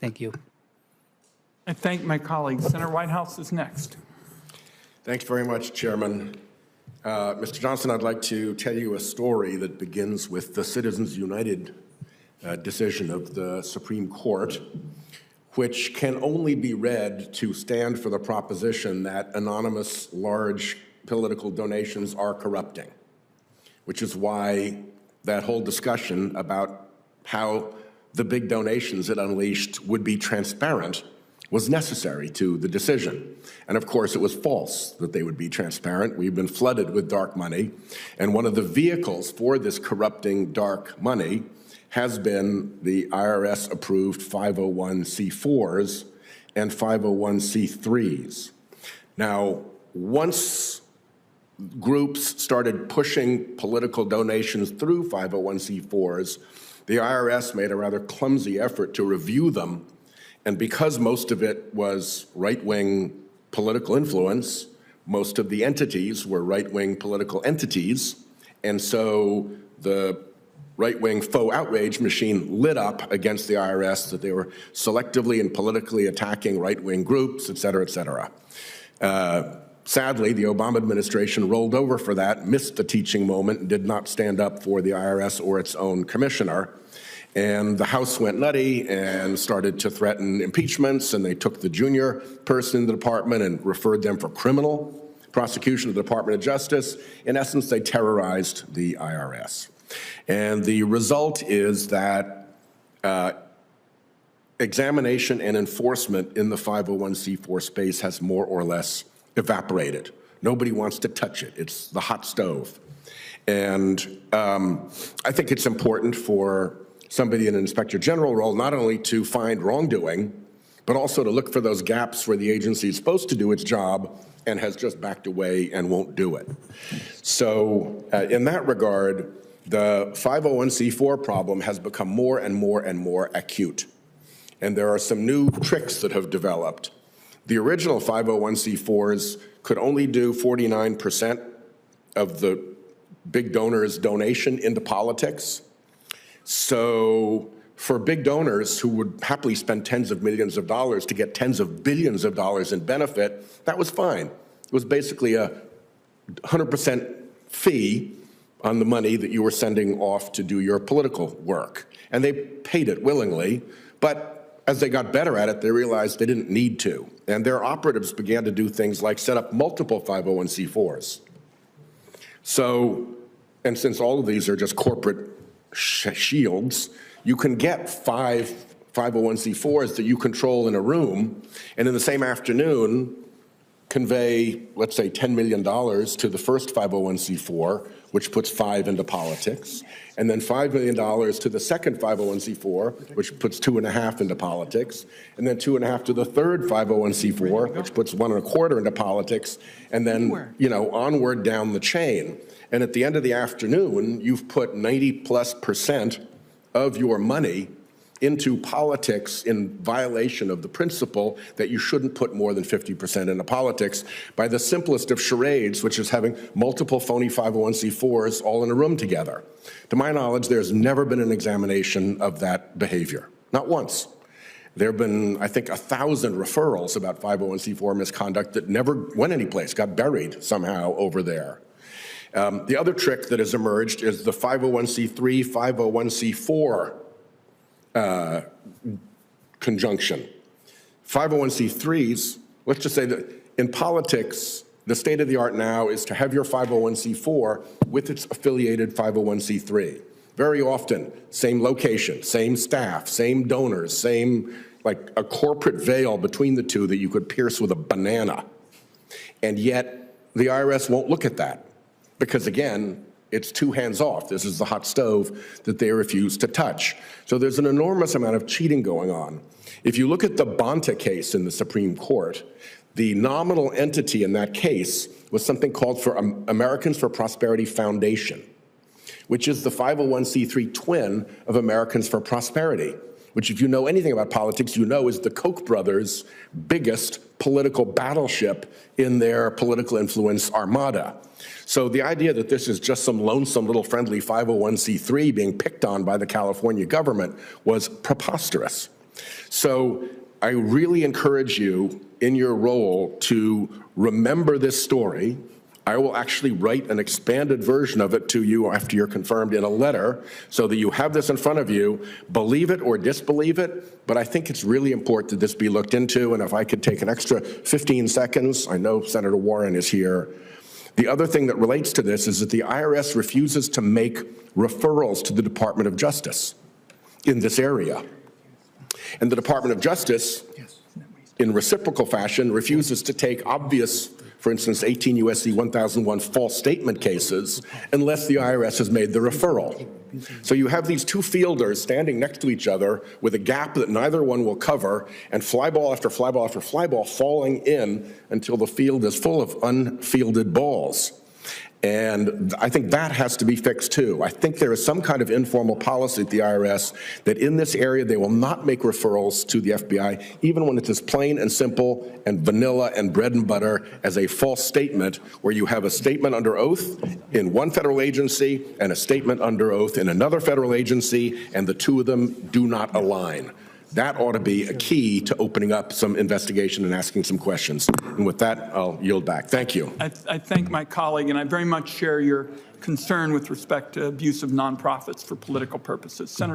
Thank you. I thank my colleagues. Senator Whitehouse is next. Thanks very much, Chairman. Mr. Johnson, I'd like to tell you a story that begins with the Citizens United decision of the Supreme Court, which can only be read to stand for the proposition that anonymous large political donations are corrupting, which is why that whole discussion about how the big donations it unleashed would be transparent was necessary to the decision. And of course, it was false that they would be transparent. We've been flooded with dark money, and one of the vehicles for this corrupting dark money has been the IRS-approved 501c4s and 501c3s. Now, once groups started pushing political donations through 501c4s, the IRS made a rather clumsy effort to review them, and because most of it was right-wing political influence, most of the entities were right-wing political entities, and so the right-wing faux outrage machine lit up against the IRS that they were selectively and politically attacking right-wing groups, et cetera, et cetera. Sadly, the Obama administration rolled over for that, missed the teaching moment, and did not stand up for the IRS or its own commissioner. And the House went nutty and started to threaten impeachments, and they took the junior person in the department and referred them for criminal prosecution to the Department of Justice. In essence, they terrorized the IRS. And the result is that examination and enforcement in the 501c4 space has more or less evaporated. Nobody wants to touch it. It's the hot stove. And I think it's important for somebody in an inspector general role not only to find wrongdoing, but also to look for those gaps where the agency is supposed to do its job and has just backed away and won't do it. So in that regard, the 501c4 problem has become more and more and more acute. And there are some new tricks that have developed. The original 501c4s could only do 49% of the big donors' donation into politics. So for big donors who would happily spend tens of millions of dollars to get tens of billions of dollars in benefit, that was fine. It was basically a 100% fee on the money that you were sending off to do your political work. And they paid it willingly, but as they got better at it, they realized they didn't need to. And their operatives began to do things like set up multiple 501c4s. So, and since all of these are just corporate shields, you can get 5 501c4s that you control in a room, and in the same afternoon, convey, let's say, $10 million to the first 501c4, which puts 5 into politics, and then $5 million to the second 501c4, which puts 2.5 into politics, and then 2.5 to the third 501c4, which puts 1.25 into politics, and then, you know, onward down the chain. And at the end of the afternoon, you've put 90+% of your money into politics in violation of the principle that you shouldn't put more than 50% into politics by the simplest of charades, which is having multiple phony 501c4s all in a room together. To my knowledge, there's never been an examination of that behavior, not once. There have been, I think, 1,000 referrals about 501c4 misconduct that never went anyplace, got buried somehow over there. The other trick that has emerged is the 501c3, 501c4 conjunction. 501c3s, let's just say that in politics, the state of the art now is to have your 501c4 with its affiliated 501c3. Very often, same location, same staff, same donors, same, like a corporate veil between the two that you could pierce with a banana. And yet, the IRS won't look at that because, again, it's too hands-off. This is the hot stove that they refuse to touch. So there's an enormous amount of cheating going on. If you look at the Bonta case in the Supreme Court, the nominal entity in that case was something called for Americans for Prosperity Foundation, which is the 501c3 twin of Americans for Prosperity, which, if you know anything about politics, you know is the Koch brothers' biggest political battleship in their political influence armada. So the idea that this is just some lonesome little friendly 501c3 being picked on by the California government was preposterous. So I really encourage you in your role to remember this story. I will actually write an expanded version of it to you after you're confirmed in a letter so that you have this in front of you, believe it or disbelieve it, but I think it's really important that this be looked into, and if I could take an extra 15 seconds, I know Senator Warren is here. The other thing that relates to this is that the IRS refuses to make referrals to the Department of Justice in this area. And the Department of Justice, in reciprocal fashion, refuses to take obvious, for instance, 18 U.S.C. 1001 false statement cases unless the IRS has made the referral. So you have these two fielders standing next to each other with a gap that neither one will cover, and fly ball after fly ball after fly ball falling in until the field is full of unfielded balls. And I think that has to be fixed too. I think there is some kind of informal policy at the IRS that in this area they will not make referrals to the FBI, even when it's as plain and simple and vanilla and bread and butter as a false statement, where you have a statement under oath in one federal agency and a statement under oath in another federal agency, and the two of them do not align. That ought to be a key to opening up some investigation and asking some questions. And with that, I'll yield back. Thank you. I thank my colleague, and I very much share your concern with respect to abuse of nonprofits for political purposes. Senator